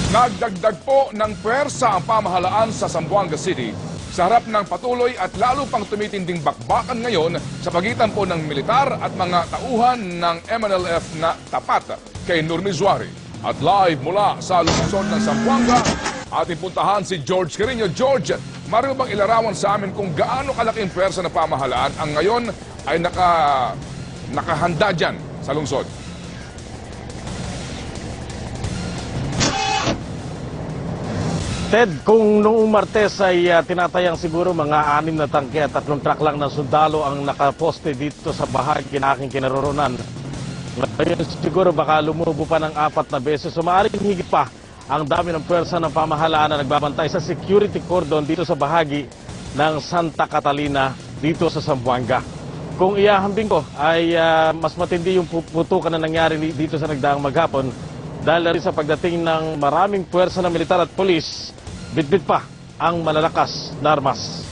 Nagdagdag po ng pwersa ang pamahalaan sa Zamboanga City sa harap ng patuloy at lalo pang tumitinding bakbakan ngayon sa pagitan po ng militar at mga tauhan ng MNLF na tapat kay Nurmi Zuari. At live mula sa lungsod ng Zamboanga, ating puntahan si George Carino. George, maaari mo bang ilarawan sa amin kung gaano kalaking pwersa ng pamahalaan ang ngayon ay nakahanda dyan sa lungsod? Ted, kung noong Martes ay tinatayang siguro mga 6 na tangke at 3 truck lang ng sundalo ang nakaposte dito sa bahagi na aking kinaroroonan. Ngayon siguro baka lumubo pa ng 4 na beses. So maaaring higit pa ang dami ng pwersa ng pamahalaan na nagbabantay sa security cordon dito sa bahagi ng Santa Catalina dito sa Zamboanga. Kung iahambing ko ay mas matindi yung putukan na nangyari dito sa nagdaang maghapon dahil rin sa pagdating ng maraming pwersa ng militar at polis, bitbit pa ang malalakas na armas.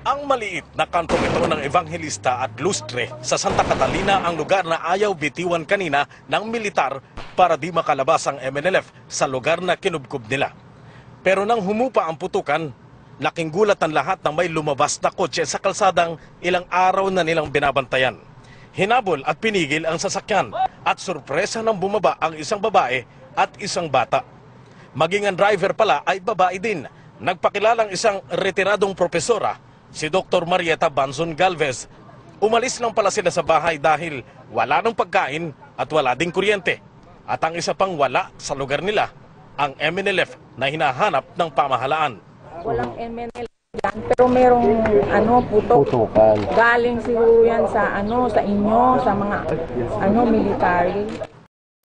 Ang maliit na kantong ito ng Evangelista at Lustre sa Santa Catalina ang lugar na ayaw bitiwan kanina ng militar para di makalabas ang MNLF sa lugar na kinubkob nila. Pero nang humupa ang putukan, laking gulat ang lahat ng may lumabas na kotse sa kalsadang ilang araw na nilang binabantayan. Hinabol at pinigil ang sasakyan at sorpresa nang bumaba ang isang babae at isang bata. Maging ang driver pala ay babae din. Nagpakilalang isang retiradong propesora, si Dr. Marieta Banzon Galvez. Umalis lang pala sila sa bahay dahil wala ng pagkain at wala ding kuryente. At ang isa pang wala sa lugar nila, ang MNLF na hinahanap ng pamahalaan. Walang MNLF yan, pero merong putukan. Galing siguro yan sa sa inyo, sa mga military.